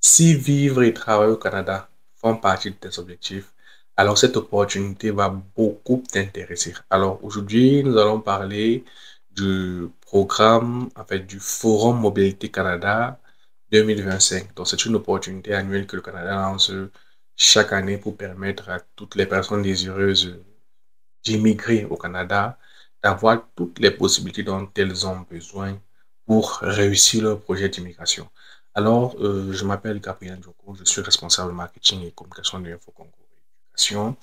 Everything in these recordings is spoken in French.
Si vivre et travailler au Canada font partie de tes objectifs, alors cette opportunité va beaucoup t'intéresser. Alors aujourd'hui, nous allons parler du programme, en fait, du Forum Mobilité Canada 2025. Donc, c'est une opportunité annuelle que le Canada lance chaque année pour permettre à toutes les personnes désireuses d'immigrer au Canada d'avoir toutes les possibilités dont elles ont besoin pour réussir leur projet d'immigration. Alors, je m'appelle Gabriel Djoko, je suis responsable marketing et communication de Infoconcours Éducation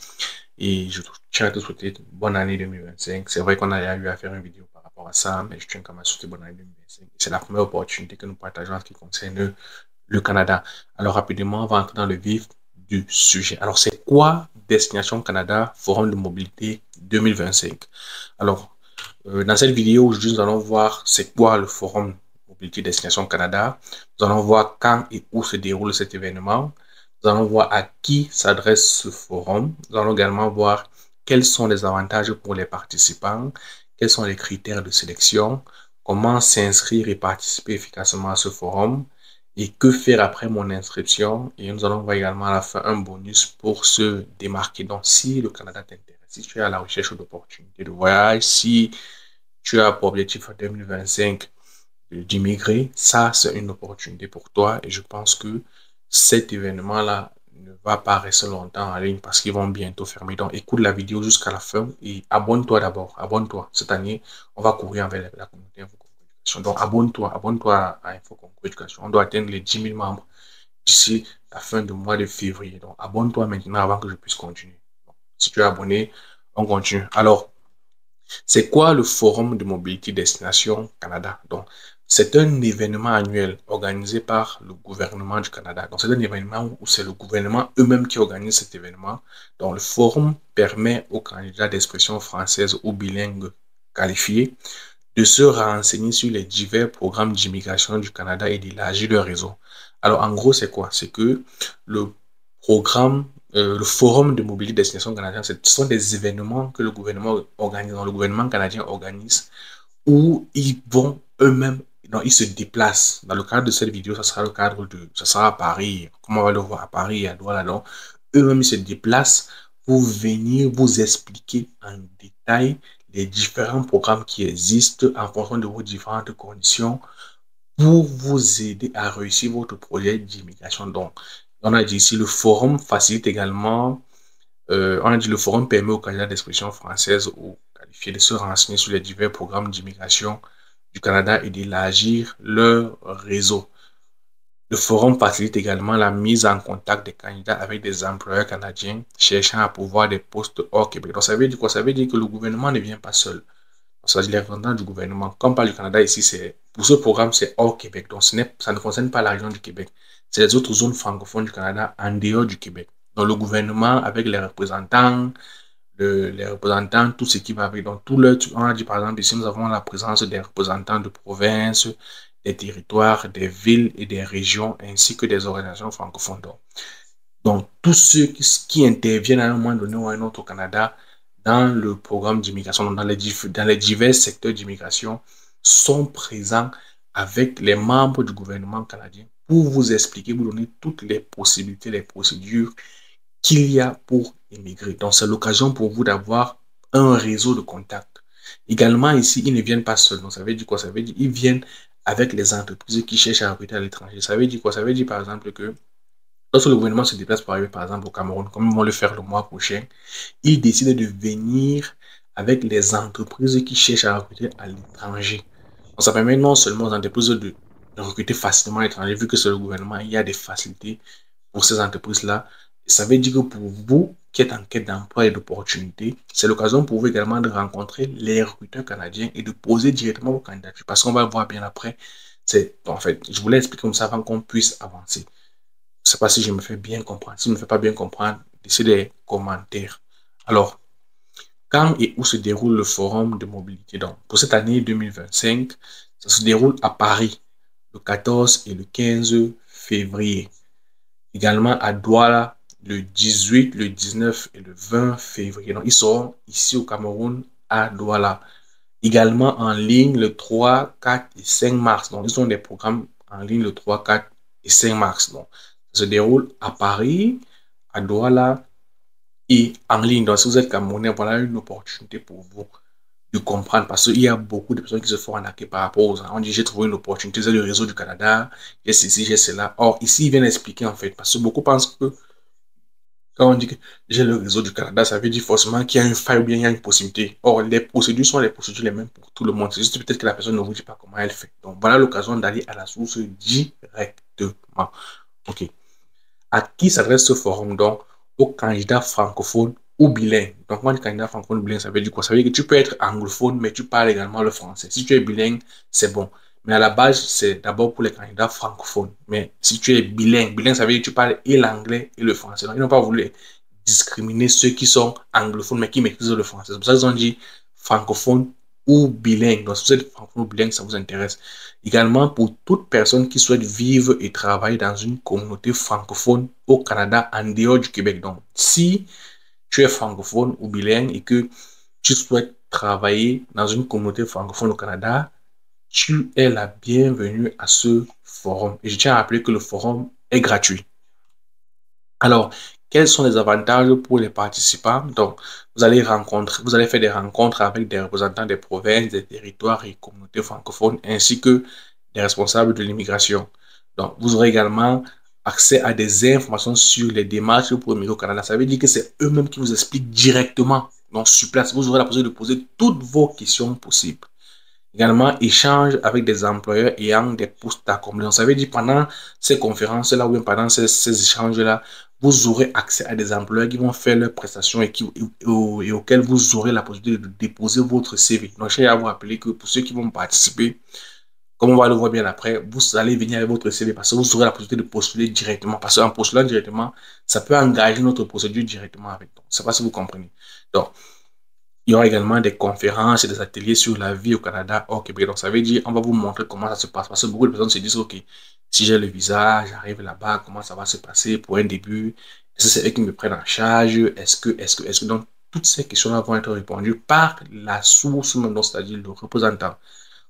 et je tiens à te souhaiter une bonne année 2025. C'est vrai qu'on a eu à faire une vidéo par rapport à ça, mais je tiens quand même à souhaiter bonne année 2025. C'est la première opportunité que nous partageons en ce qui concerne le Canada. Alors, rapidement, on va entrer dans le vif du sujet. Alors, c'est quoi Destination Canada Forum de mobilité 2025? Alors, dans cette vidéo, aujourd'hui, nous allons voir c'est quoi le Forum Mobilité Destination Canada. Nous allons voir quand et où se déroule cet événement. Nous allons voir à qui s'adresse ce forum. Nous allons également voir quels sont les avantages pour les participants, quels sont les critères de sélection, comment s'inscrire et participer efficacement à ce forum et que faire après mon inscription. Et nous allons voir également à la fin un bonus pour se démarquer. Donc, si le Canada t'intéresse, si tu es à la recherche d'opportunités de voyage, si tu as pour objectif en 2025 d'immigrer, ça, c'est une opportunité pour toi. Et je pense que cet événement-là ne va pas rester longtemps en ligne parce qu'ils vont bientôt fermer. Donc, écoute la vidéo jusqu'à la fin et abonne-toi d'abord. Abonne-toi. Cette année, on va courir avec la communauté Infoconcours Éducation. Donc, abonne-toi à Infoconcours Éducation. On doit atteindre les 10 000 membres d'ici la fin du mois de février. Donc, abonne-toi maintenant avant que je puisse continuer. Donc, si tu es abonné, on continue. Alors, c'est quoi le Forum de mobilité Destination Canada? Donc, c'est un événement annuel organisé par le gouvernement du Canada. Donc, c'est un événement où c'est le gouvernement eux-mêmes qui organise cet événement. Donc, le forum permet aux candidats d'expression française ou bilingues qualifiés de se renseigner sur les divers programmes d'immigration du Canada et d'élargir leur réseau. Alors, en gros, c'est quoi? C'est que le programme, le forum de mobilité destination canadienne, ce sont des événements que le gouvernement organise, le gouvernement canadien organise, où ils vont eux-mêmes, donc ils se déplacent. Dans le cadre de cette vidéo, ça sera le cadre de, ça sera à Paris, comme on va le voir à Paris et à Douala, donc eux-mêmes ils se déplacent pour venir vous expliquer en détail les différents programmes qui existent en fonction de vos différentes conditions pour vous aider à réussir votre projet d'immigration. Donc, on a dit ici, le forum facilite également, on a dit le forum permet aux candidats d'expression française ou qualifiés de se renseigner sur les divers programmes d'immigration du Canada et d'élargir leur réseau. Le forum facilite également la mise en contact des candidats avec des employeurs canadiens cherchant à pourvoir des postes hors Québec. Donc, ça veut dire quoi? Ça veut dire que le gouvernement ne vient pas seul. Ça veut dire les représentants du gouvernement. Comme par le Canada ici, pour ce programme, c'est hors Québec. Donc, ça ne concerne pas la région du Québec. C'est les autres zones francophones du Canada en dehors du Québec. Donc, le gouvernement, avec les représentants, tout ce qui va avec. Donc, on a dit par exemple, ici, nous avons la présence des représentants de provinces, des territoires, des villes et des régions, ainsi que des organisations francophones. Donc tous ceux qui interviennent à un moment donné ou à un autre au Canada dans le programme d'immigration, dans les divers secteurs d'immigration, sont présents avec les membres du gouvernement canadien pour vous expliquer, vous donner toutes les possibilités, les procédures qu'il y a pour immigrer. Donc, c'est l'occasion pour vous d'avoir un réseau de contacts. Également, ici, ils ne viennent pas seuls. Donc, ça veut dire quoi? Ça veut dire qu'ils viennent avec les entreprises qui cherchent à recruter à l'étranger. Ça veut dire quoi? Ça veut dire, par exemple, que lorsque le gouvernement se déplace par exemple au Cameroun, comme ils vont le faire le mois prochain, ils décident de venir avec les entreprises qui cherchent à recruter à l'étranger. Donc ça permet non seulement aux entreprises de recruter facilement à l'étranger, vu que c'est le gouvernement, il y a des facilités pour ces entreprises-là. Ça veut dire que pour vous qui êtes en quête d'emploi et d'opportunités, c'est l'occasion pour vous également de rencontrer les recruteurs canadiens et de poser directement vos candidatures. Parce qu'on va le voir bien après. En fait, je voulais expliquer comme ça avant qu'on puisse avancer. Je ne sais pas si je me fais bien comprendre. Si je ne me fais pas bien comprendre, laissez des commentaires. Alors, quand et où se déroule le forum de mobilité? Donc, pour cette année 2025, ça se déroule à Paris, le 14 et le 15 février. Également à Douala, le 18, le 19 et le 20 février. Donc, ils seront ici au Cameroun, à Douala. Également en ligne le 3, 4 et 5 mars. Donc, ils ont des programmes en ligne le 3, 4 et 5 mars. Donc, ça se déroule à Paris, à Douala et en ligne. Donc, si vous êtes Camerounais, voilà une opportunité pour vous de comprendre parce qu'il y a beaucoup de personnes qui se font arnaquer par rapport aux gens. On dit j'ai trouvé une opportunité, c'est le réseau du Canada, j'ai ceci, j'ai cela. Or, ici, ils viennent expliquer en fait parce que beaucoup pensent que quand on dit que j'ai le réseau du Canada, ça veut dire forcément qu'il y a une faille ou bien il y a une possibilité. Or, les procédures sont les procédures les mêmes pour tout le monde. C'est juste peut-être que la personne ne vous dit pas comment elle fait. Donc, voilà l'occasion d'aller à la source directement. OK. À qui s'adresse ce forum donc? Aux candidats francophones ou bilingues. Donc, quand on dit candidat francophone ou bilingue, ça veut dire quoi? Ça veut dire que tu peux être anglophone, mais tu parles également le français. Si tu es bilingue, c'est bon. Mais à la base, c'est d'abord pour les candidats francophones. Mais si tu es bilingue, bilingue, ça veut dire que tu parles et l'anglais et le français. Donc, ils n'ont pas voulu discriminer ceux qui sont anglophones, mais qui maîtrisent le français. C'est pour ça qu'ils ont dit francophone ou bilingue. Donc, si vous êtes francophone ou bilingue, ça vous intéresse. Également, pour toute personne qui souhaite vivre et travailler dans une communauté francophone au Canada, en dehors du Québec. Donc, si tu es francophone ou bilingue et que tu souhaites travailler dans une communauté francophone au Canada, tu es la bienvenue à ce forum. Et je tiens à rappeler que le forum est gratuit. Alors, quels sont les avantages pour les participants? Donc, vous allez faire des rencontres avec des représentants des provinces, des territoires et communautés francophones, ainsi que des responsables de l'immigration. Donc, vous aurez également accès à des informations sur les démarches pour immigrer au Canada. Ça veut dire que c'est eux-mêmes qui vous expliquent directement. Donc, sur place, vous aurez la possibilité de poser toutes vos questions possibles. Également, échange avec des employeurs ayant des postes à combler. Donc, ça veut dire pendant ces conférences-là ou bien pendant ces échanges-là, vous aurez accès à des employeurs qui vont faire leurs prestations et auxquels vous aurez la possibilité de déposer votre CV. Donc, je tiens à vous rappeler que pour ceux qui vont participer, comme on va le voir bien après, vous allez venir avec votre CV parce que vous aurez la possibilité de postuler directement. Parce qu'en postulant directement, ça peut engager notre procédure directement avec nous. Je ne sais pas si vous comprenez. Donc, il y aura également des conférences et des ateliers sur la vie au Canada hors Québec. Donc, ça veut dire, on va vous montrer comment ça se passe. Parce que beaucoup de personnes se disent, OK, si j'ai le visa, j'arrive là-bas, comment ça va se passer pour un début? Est-ce que c'est eux qui me prennent en charge? Est-ce que, donc, toutes ces questions-là vont être répondues par la source même, c'est-à-dire le représentant.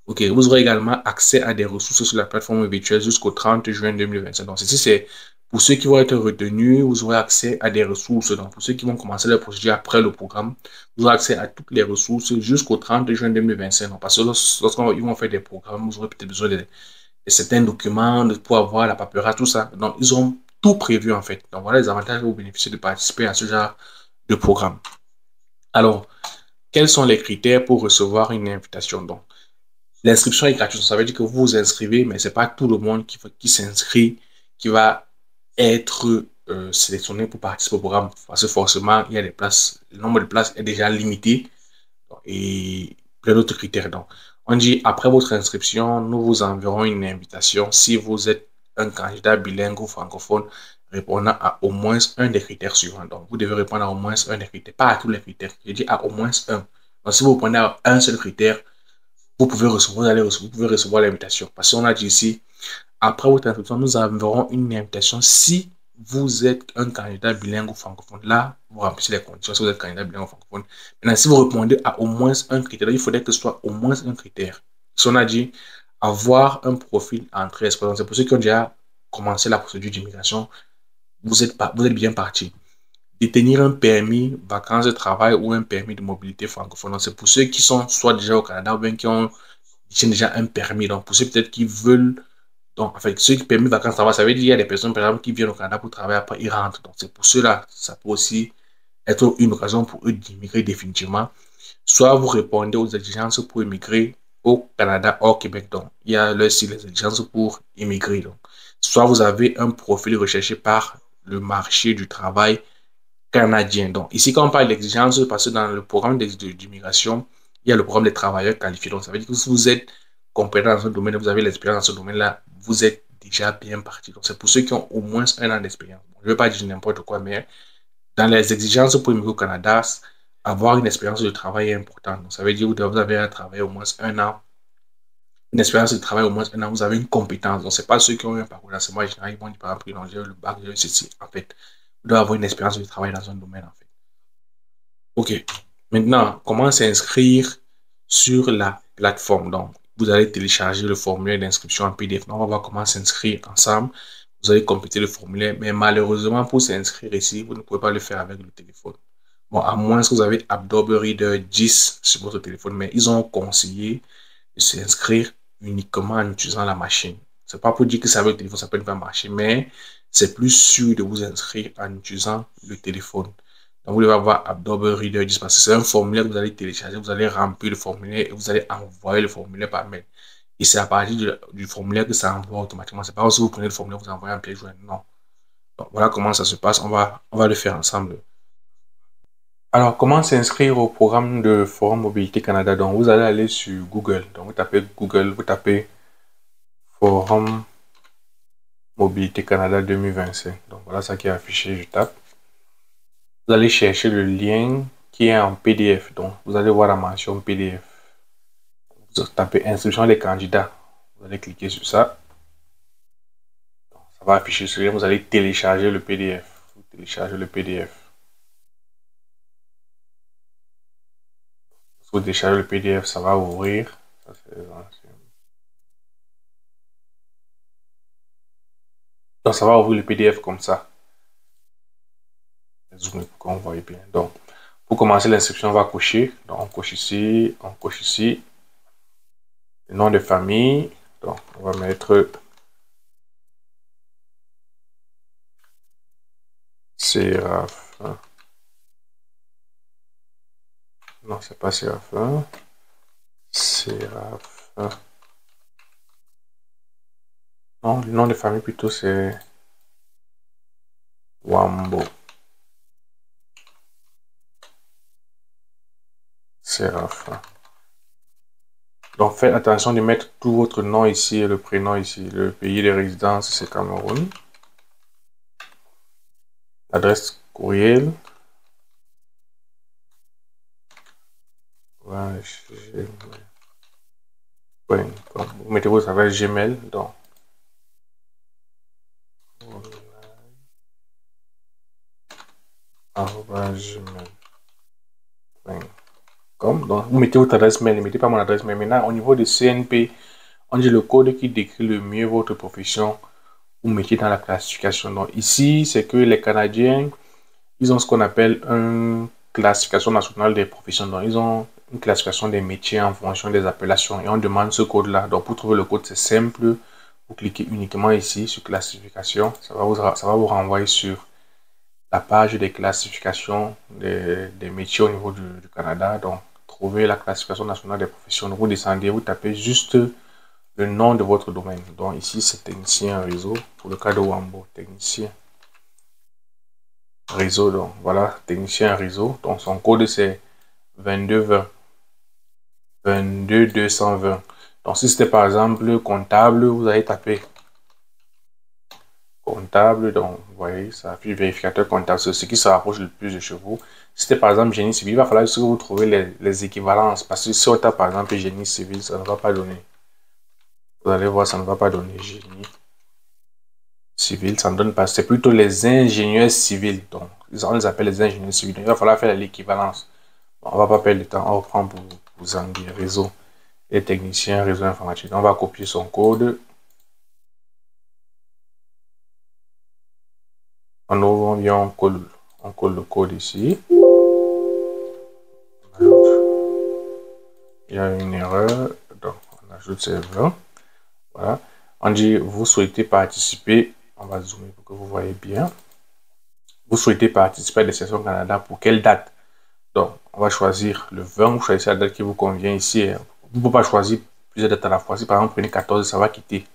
OK, vous aurez également accès à des ressources sur la plateforme virtuelle jusqu'au 30 juin 2025. Donc, ceci, c'est pour ceux qui vont être retenus, vous aurez accès à des ressources. Donc, pour ceux qui vont commencer leur procédure après le programme, vous aurez accès à toutes les ressources jusqu'au 30 juin 2025. Donc, parce que lorsqu'ils vont faire des programmes, vous aurez peut-être besoin de certains documents pour avoir la paperasse, tout ça. Donc, ils ont tout prévu, en fait. Donc, voilà les avantages que vous bénéficiez de participer à ce genre de programme. Alors, quels sont les critères pour recevoir une invitation? Donc, l'inscription est gratuite. Ça veut dire que vous vous inscrivez, mais ce n'est pas tout le monde qui s'inscrit qui va être sélectionné pour participer au programme. Parce que forcément, il y a des places, le nombre de places est déjà limité et plein d'autres critères. Donc, on dit après votre inscription, nous vous enverrons une invitation si vous êtes un candidat bilingue ou francophone répondant à au moins un des critères suivants. Donc, vous devez répondre à au moins un des critères, pas à tous les critères. Je dis à au moins un. Donc, si vous répondez à un seul critère, vous pouvez recevoir, vous pouvez recevoir l'invitation. Parce qu'on a dit ici, après votre inscription, nous enverrons une invitation si vous êtes un candidat bilingue ou francophone. Là, vous remplissez les conditions si vous êtes candidat bilingue ou francophone. Maintenant, si vous répondez à au moins un critère, il faudrait que ce soit au moins un critère. Si on a dit avoir un profil en 13, c'est pour ceux qui ont déjà commencé la procédure d'immigration, vous êtes bien parti. Détenir un permis vacances de travail ou un permis de mobilité francophone. C'est pour ceux qui sont soit déjà au Canada ou bien qui ont déjà un permis. Donc, pour ceux peut-être qui veulent. Donc, en fait, ceux qui permis vacances de travail, ça veut dire qu'il y a des personnes, par exemple, qui viennent au Canada pour travailler, après ils rentrent. Donc, c'est pour ceux-là, ça peut aussi être une occasion pour eux d'immigrer définitivement. Soit vous répondez aux exigences pour immigrer au Canada hors Québec. Donc, il y a là aussi les exigences pour immigrer. Donc, soit vous avez un profil recherché par le marché du travail canadien. Donc, ici, quand on parle d'exigence, parce que dans le programme d'immigration, il y a le programme des travailleurs qualifiés. Donc, ça veut dire que si vous êtes compétent dans ce domaine, vous avez l'expérience dans ce domaine-là, vous êtes déjà bien parti. Donc, c'est pour ceux qui ont au moins un an d'expérience. Bon, je ne vais pas dire n'importe quoi, mais dans les exigences pour immigrer au Canada, avoir une expérience de travail est important. Donc, ça veut dire que vous avez travaillé au moins un an, une expérience de travail au moins un an, vous avez une compétence. Donc, ce n'est pas ceux qui ont eu un parcours d'enseignement général, ils vont dire par exemple, non, j'ai eu le bac, j'ai eu ceci. En fait, vous devez avoir une expérience de travail dans un domaine, en fait. OK. Maintenant, comment s'inscrire sur la plateforme? Donc, vous allez télécharger le formulaire d'inscription en PDF. On va voir comment s'inscrire ensemble. vous allez compléter le formulaire, mais malheureusement, pour s'inscrire ici, vous ne pouvez pas le faire avec le téléphone. Bon, à moins que vous avez Adobe Reader 10 sur votre téléphone, mais ils ont conseillé de s'inscrire uniquement en utilisant la machine. C'est pas pour dire que ça avec le téléphone, ça peut ne pas marcher, mais c'est plus sûr de vous inscrire en utilisant le téléphone. Donc, vous devez avoir Adobe Reader 10 parce que c'est un formulaire que vous allez télécharger, vous allez remplir le formulaire et vous allez envoyer le formulaire par mail. Et c'est à partir du formulaire que ça envoie automatiquement. C'est pas aussi vous prenez le formulaire, vous envoyez en pièce jointe. Non. Donc, voilà comment ça se passe. On va le faire ensemble. Alors, comment s'inscrire au programme de Forum Mobilité Canada? Donc, vous allez aller sur Google. Donc, vous tapez Google, vous tapez Forum Mobilité Canada 2025. Donc, voilà ça qui est affiché. Je tape. Vous allez chercher le lien qui est en PDF. Donc, vous allez voir la mention PDF. Vous tapez Inscription des candidats. Vous allez cliquer sur ça. Donc, ça va afficher ce lien. Vous allez télécharger le PDF. Vous téléchargez le PDF. Vous téléchargez le PDF, ça va ouvrir. Ça, donc, ça va ouvrir le PDF comme ça. Zoomer pour qu'on voit bien. Donc, pour commencer l'inscription, on va cocher. Donc, on coche ici, on coche ici. Le nom de famille. Donc, on va mettre Séraphin. Non, c'est pas Séraphin. Séraphin. Non, le nom de famille plutôt c'est Wambo. Séraphin. Donc, faites attention de mettre tout votre nom ici et le prénom ici. Le pays de résidence, c'est Cameroun. L'adresse courriel. Vous mettez votre adresse Gmail. Donc, gmail.com. Donc, vous mettez votre adresse mail, ne mettez pas mon adresse mail. Maintenant, au niveau de CNP, on dit le code qui décrit le mieux votre profession, vous mettez dans la classification. Donc, ici, c'est que les Canadiens, ils ont ce qu'on appelle une classification nationale des professions. Donc, ils ont une classification des métiers en fonction des appellations et on demande ce code-là. Donc, pour trouver le code, c'est simple. Vous cliquez uniquement ici sur classification. Ça va vous renvoyer sur la page des classifications des métiers au niveau du Canada. Donc, trouvez la classification nationale des professions. Vous descendez, vous tapez juste le nom de votre domaine. Donc, ici, c'est technicien réseau. Pour le cas de Wambo, technicien réseau. Donc, voilà, technicien réseau. Donc, son code, c'est 2220. 22220. Donc, si c'était par exemple comptable, vous allez taper comptable. Donc, vous voyez, ça affiche vérificateur comptable. C'est ce qui se rapproche le plus de chez vous. Si c'était par exemple génie civil, il va falloir que vous trouvez les équivalences. Parce que si on tape par exemple génie civil, ça ne va pas donner. Vous allez voir, ça ne va pas donner génie civil. Ça ne donne pas. C'est plutôt les ingénieurs civils. Donc, on les appelle les ingénieurs civils. Donc, il va falloir faire l'équivalence. Bon, on ne va pas perdre le temps. On reprend pour vous en dire réseau. Et technicien réseau informatique. On va copier son code. On vient, on colle le code ici. Il y a une erreur. Donc, on ajoute ces 20. Voilà. On dit, vous souhaitez participer. On va zoomer pour que vous voyez bien. Vous souhaitez participer à des sessions Canada pour quelle date? Donc, on va choisir le 20. Vous choisissez la date qui vous convient ici. Vous ne pouvez pas choisir plusieurs dates à la fois. Si par exemple, vous prenez 14, ça va quitter.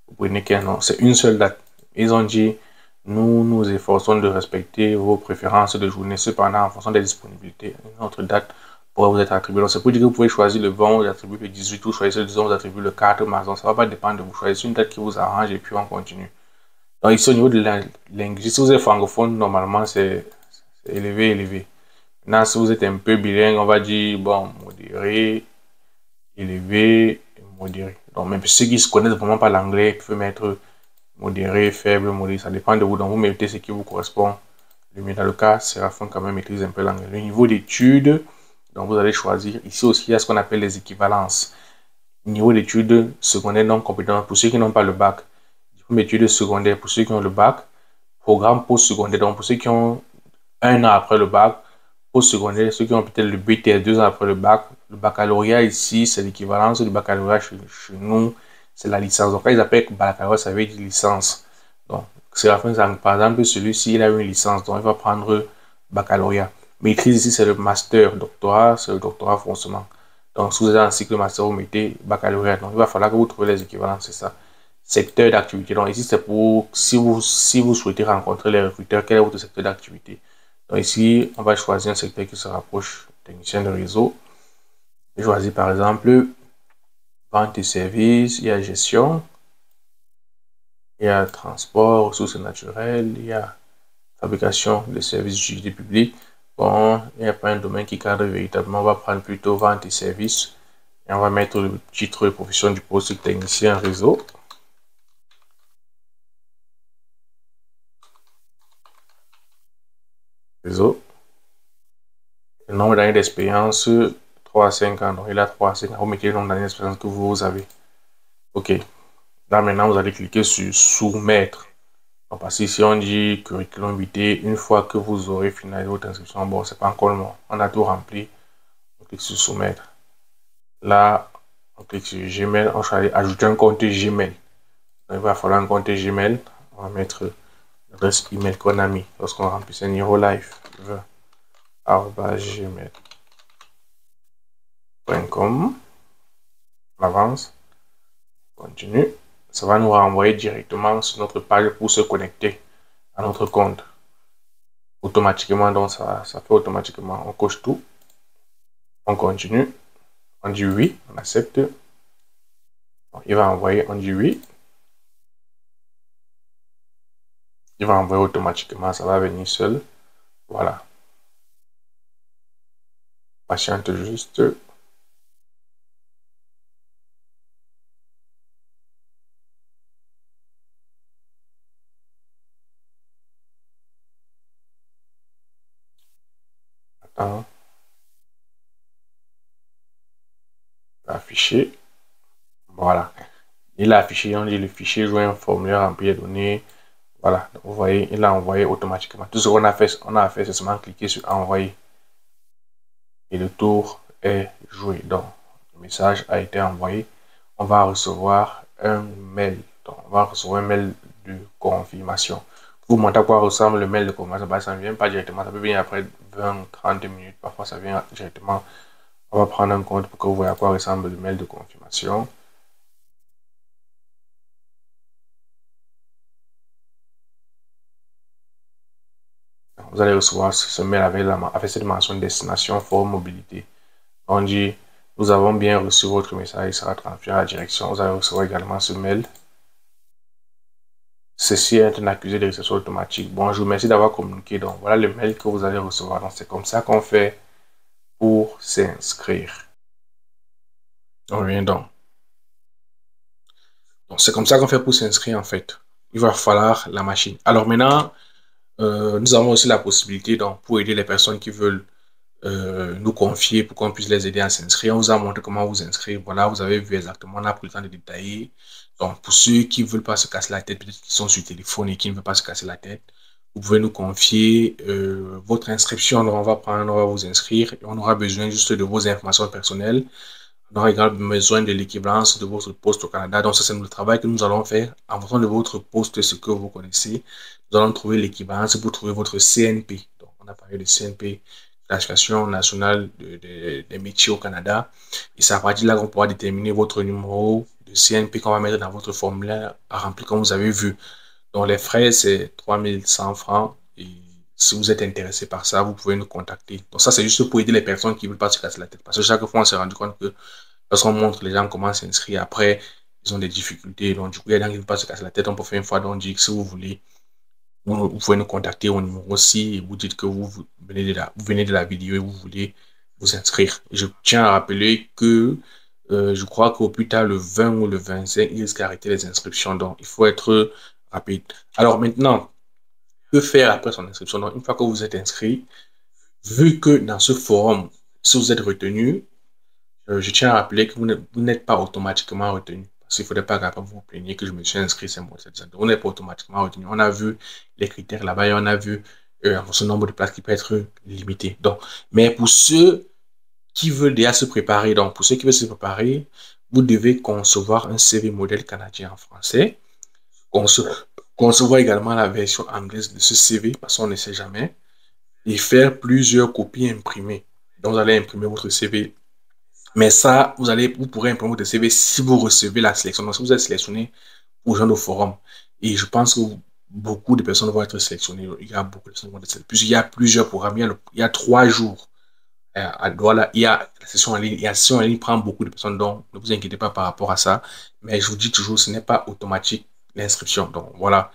Vous prenez 15, non. C'est une seule date. Ils ont dit, nous nous efforçons de respecter vos préférences de journée. Cependant, en fonction des disponibilités, une autre date pourrait vous être attribuée. Donc, c'est pour dire que vous pouvez choisir le 20, vous attribuez le 18, vous choisissez le 10, vous attribuez le 4 mars. Donc, ça ne va pas dépendre de vous. Choisissez une date qui vous arrange et puis on continue. Donc, ici, au niveau de la linguistique, si vous êtes francophone, normalement, c'est élevé. Maintenant, si vous êtes un peu bilingue, on va dire, bon, modéré, élevé, modéré. Donc, même ceux qui ne se connaissent vraiment pas l'anglais, ils peuvent mettre modéré, faible, modéré. Ça dépend de vous. Donc, vous mettez ce qui vous correspond. Mais dans le cas, Séraphin quand même maîtrise un peu l'anglais. Le niveau d'études, donc vous allez choisir. Ici aussi, il y a ce qu'on appelle les équivalences. Niveau d'études secondaires non compétentes. Pour ceux qui n'ont pas le bac, comme études secondaires pour ceux qui ont le bac, programme post-secondaire, donc pour ceux qui ont un an après le bac, post-secondaire, ceux qui ont peut-être le BTS 2 ans après le bac. Le baccalauréat ici, c'est l'équivalence du baccalauréat chez nous, c'est la licence. Donc, quand ils appellent baccalauréat, ça veut dire licence. Donc, c'est la fin, par exemple, celui-ci, il a une licence, donc il va prendre baccalauréat. Maîtrise ici, c'est le master. Doctorat, c'est le doctorat forcément. Donc, si vous êtes en cycle master, vous mettez baccalauréat. Donc, il va falloir que vous trouviez les équivalences, c'est ça. Secteur d'activité. Donc, ici, c'est pour si vous souhaitez rencontrer les recruteurs, quel est votre secteur d'activité. Donc, ici, on va choisir un secteur qui se rapproche technicien de réseau. Je choisis par exemple vente et services, il y a gestion, il y a transport, ressources naturelles, il y a fabrication de services d'utilité publique. Bon, il n'y a pas un domaine qui cadre véritablement. On va prendre plutôt vente et services. Et on va mettre le titre de profession du poste technicien réseau. Réseau. Le nombre d'années d'expérience, 3 à 5 ans. Donc, il a 3 à 5 ans. Vous mettez le nombre d'années d'expérience que vous avez. OK. Là, maintenant, vous allez cliquer sur soumettre. Donc, parce que si on dit curriculum vitae, une fois que vous aurez finalisé votre inscription, bon, c'est pas encore le moment. On a tout rempli. On clique sur soumettre. Là, on clique sur Gmail. On choisit ajouter un compte Gmail. Donc, il va falloir un compte Gmail. On va mettre l'adresse email qu'on a mis lorsqu'on remplit ce niveau live. gmail.com. On avance. Continue. Ça va nous renvoyer directement sur notre page pour se connecter à notre compte. Automatiquement, donc ça fait automatiquement. On coche tout. On continue. On dit oui. On accepte. Il va envoyer. On dit oui. Il va envoyer automatiquement. Ça va venir seul. Voilà. Patiente juste. Attends. Afficher. Voilà. Il a affiché, on dit le fichier joint formulaire rempli les données. Voilà. Donc, vous voyez, il a envoyé automatiquement. Tout ce qu'on a fait, c'est seulement cliquer sur envoyer. Et le tour est joué. Donc, le message a été envoyé. On va recevoir un mail. Donc, on va recevoir un mail de confirmation. Pour vous montrer à quoi ressemble le mail de confirmation, ça ne vient pas directement. Ça peut venir après 20-30 minutes. Parfois, ça vient directement. On va prendre un compte pour que vous voyez à quoi ressemble le mail de confirmation. Vous allez recevoir ce mail avec cette mention destination for mobilité. On dit, nous avons bien reçu votre message, il sera transféré à la direction. Vous allez recevoir également ce mail. Ceci est un accusé de réception automatique. Bonjour, merci d'avoir communiqué. Donc, voilà le mail que vous allez recevoir. Donc, c'est comme ça qu'on fait pour s'inscrire. On revient donc. Donc, c'est comme ça qu'on fait pour s'inscrire, en fait. Il va falloir la machine. Alors maintenant, nous avons aussi la possibilité, donc, pour aider les personnes qui veulent nous confier pour qu'on puisse les aider à s'inscrire. On vous a montré comment vous inscrire. Voilà, vous avez vu exactement, on a pris le temps de détailler. Donc, pour ceux qui ne veulent pas se casser la tête, peut-être qu'ils sont sur téléphone et qui ne veulent pas se casser la tête, vous pouvez nous confier votre inscription. Donc, on va vous inscrire et on aura besoin juste de vos informations personnelles. On aura également besoin de l'équivalence de votre poste au Canada. Donc, ça, c'est le travail que nous allons faire. En fonction de votre poste, ce que vous connaissez, nous allons trouver l'équivalence pour trouver votre CNP. Donc, on a parlé de CNP, l'Association nationale des métiers au Canada. Et c'est à partir de là qu'on pourra déterminer votre numéro de CNP qu'on va mettre dans votre formulaire à remplir comme vous avez vu. Donc, les frais, c'est 3100 francs. Et si vous êtes intéressé par ça, vous pouvez nous contacter. Donc, ça, c'est juste pour aider les personnes qui ne veulent pas se casser la tête. Parce que chaque fois, on s'est rendu compte que lorsqu'on montre les gens comment s'inscrire, après, ils ont des difficultés. Donc, du coup, il y a des gens qui ne veulent pas se casser la tête. On peut faire une fois, donc, on dit que si vous voulez, vous pouvez nous contacter au numéro 6 et vous dites que vous venez de la vidéo et vous voulez vous inscrire. Je tiens à rappeler que je crois qu'au plus tard, le 20 ou le 25, il risque d'arrêter les inscriptions. Donc, il faut être rapide. Alors maintenant, que faire après son inscription? Donc, une fois que vous êtes inscrit, vu que dans ce forum, si vous êtes retenu, je tiens à rappeler que vous n'êtes pas automatiquement retenu. s'il ne faudrait pas que vous vous plaigniez que je me suis inscrit, c'est moi. On n'est pas automatiquement retenu. On a vu les critères là-bas et on a vu ce nombre de places qui peut être limité. Donc, mais pour ceux qui veulent déjà se préparer, donc pour ceux qui veulent se préparer, vous devez concevoir un CV modèle canadien en français, conce concevoir également la version anglaise de ce CV, parce qu'on ne sait jamais, et faire plusieurs copies imprimées. Donc, vous allez imprimer votre CV. Mais ça, vous pourrez imprimer votre CV si vous recevez la sélection. Donc, si vous êtes sélectionné pour genre de forum. Et je pense que beaucoup de personnes vont être sélectionnées. Il y a beaucoup de personnes qui vont être sélectionnées. Puisqu'il y a plusieurs programmes. Il y a 3 jours. Voilà, il y a la session en ligne. Et la session en ligne prend beaucoup de personnes. Donc, ne vous inquiétez pas par rapport à ça. Mais je vous dis toujours, ce n'est pas automatique l'inscription. Donc, voilà.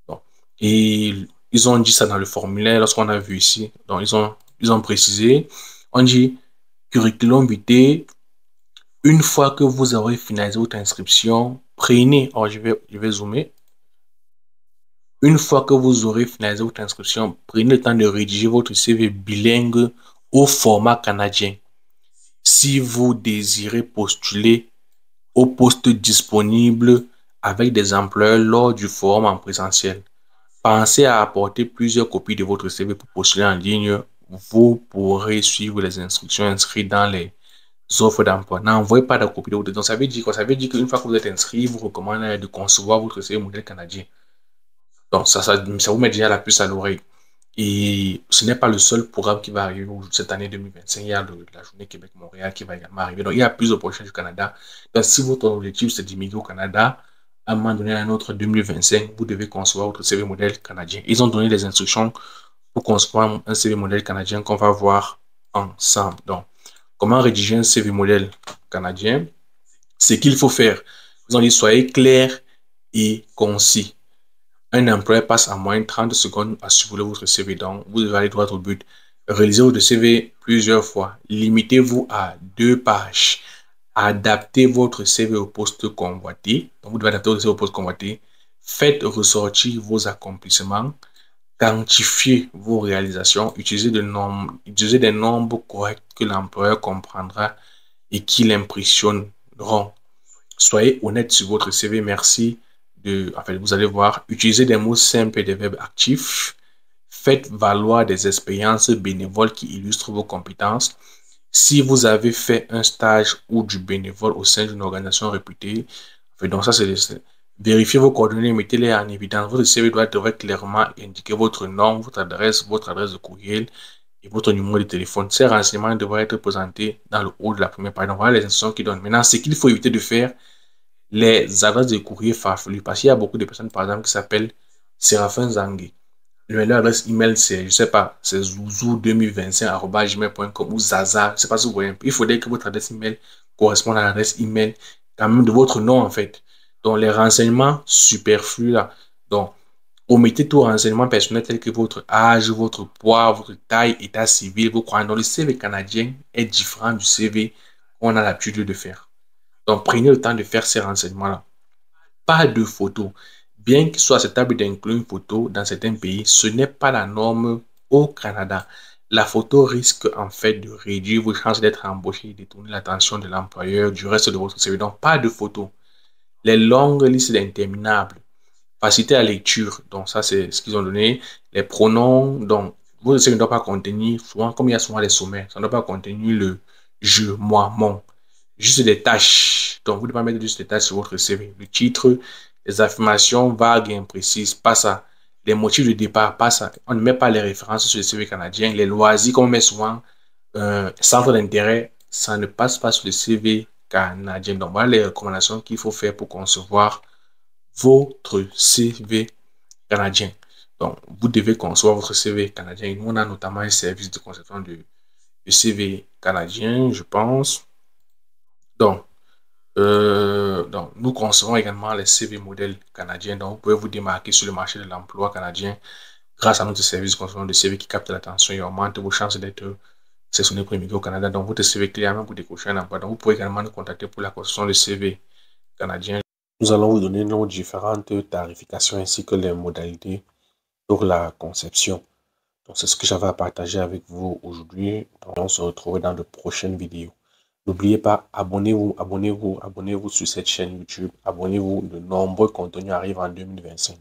Donc, et ils ont dit ça dans le formulaire lorsqu'on a vu ici. Donc, ils ont précisé. On dit curriculum vitae. Une fois que vous aurez finalisé votre inscription, prenez. Alors, je vais zoomer. Une fois que vous aurez finalisé votre inscription, prenez le temps de rédiger votre CV bilingue au format canadien. Si vous désirez postuler au poste disponible avec des employeurs lors du forum en présentiel, pensez à apporter plusieurs copies de votre CV pour postuler en ligne. Vous pourrez suivre les instructions inscrites dans les offres d'emploi. N'envoyez pas de copie de votre CV. Donc, ça veut dire quoi? Ça veut dire qu'une fois que vous êtes inscrit, il vous recommande de concevoir votre CV modèle canadien. Donc, ça vous met déjà la puce à l'oreille. Et ce n'est pas le seul programme qui va arriver cette année 2025. Il y a la journée Québec-Montréal qui va également arriver. Donc, il y a plusieurs projets du Canada. Donc, si votre objectif, c'est d'immigrer au Canada, à un moment donné, à un autre 2025, vous devez concevoir votre CV modèle canadien. Ils ont donné les instructions pour concevoir un CV modèle canadien qu'on va voir ensemble. Donc, comment rédiger un CV modèle canadien? Ce qu'il faut faire, ils ont dit, soyez clair et concis. Un employé passe en moyenne 30 secondes à survoler votre CV. Donc, vous devez aller droit au but. Réalisez votre CV plusieurs fois. Limitez-vous à 2 pages. Adaptez votre CV au poste convoité. Donc, vous devez adapter votre CV au poste convoité. Faites ressortir vos accomplissements. Quantifiez vos réalisations. Utilisez des nombres corrects que l'employeur comprendra et qui l'impressionneront. Soyez honnête sur votre CV. Merci. Vous allez voir, utilisez des mots simples et des verbes actifs. Faites valoir des expériences bénévoles qui illustrent vos compétences. Si vous avez fait un stage ou du bénévole au sein d'une organisation réputée, donc ça c'est vérifiez vos coordonnées, mettez-les en évidence. Votre CV devrait clairement indiquer votre nom, votre adresse de courriel et votre numéro de téléphone. Ces renseignements devraient être présentés dans le haut de la première page. Donc voilà les instructions qu'ils donnent. Maintenant, ce qu'il faut éviter de faire, les adresses de courrier farfelues. Parce qu'il y a beaucoup de personnes, par exemple, qui s'appellent Séraphin Zangé. Leur adresse email, c'est, je sais pas, c'est zouzou2025@gmail.com ou Zaza, je sais pas si vous voyez. Il faudrait que votre adresse email corresponde à l'adresse email quand même de votre nom, en fait. Donc, les renseignements superflus, là. Donc, omettez tout renseignement personnel tel que votre âge, votre poids, votre taille, état civil, vos croyances. Donc, le CV canadien est différent du CV qu'on a l'habitude de faire. Donc, prenez le temps de faire ces renseignements-là. Pas de photos. Bien qu'il soit acceptable d'inclure une photo dans certains pays, ce n'est pas la norme au Canada. La photo risque en fait de réduire vos chances d'être embauché et détourner l'attention de l'employeur du reste de votre CV. Donc, pas de photos. Les longues listes interminables. Faciliter la lecture. Donc, ça, c'est ce qu'ils ont donné. Les pronoms. Donc, votre CV ne doit pas contenir, souvent, comme il y a souvent les sommets, ça ne doit pas contenir le je, moi, mon. Juste des tâches. Donc, vous devez mettre juste des tâches sur votre CV. Le titre, les affirmations vagues et imprécises, pas ça. Les motifs de départ, pas ça. On ne met pas les références sur le CV canadien. Les loisirs, comme on met souvent, centre d'intérêt, ça ne passe pas sur le CV canadien. Donc, voilà les recommandations qu'il faut faire pour concevoir votre CV canadien. Donc, vous devez concevoir votre CV canadien. Nous, on a notamment un service de conception de CV canadien, je pense. Donc, nous concevons également les CV modèles canadiens. Donc, vous pouvez vous démarquer sur le marché de l'emploi canadien grâce à notre service de conception de CV qui capte l'attention et augmente vos chances d'être sélectionné pour immigrer au Canada. Donc, votre CV clé pour décrocher un emploi. Donc, vous pouvez également nous contacter pour la conception de CV canadien. Nous allons vous donner nos différentes tarifications ainsi que les modalités pour la conception. Donc, c'est ce que j'avais à partager avec vous aujourd'hui. On se retrouve dans de prochaines vidéos. N'oubliez pas, abonnez-vous, abonnez-vous, abonnez-vous sur cette chaîne YouTube. Abonnez-vous, de nombreux contenus arrivent en 2025.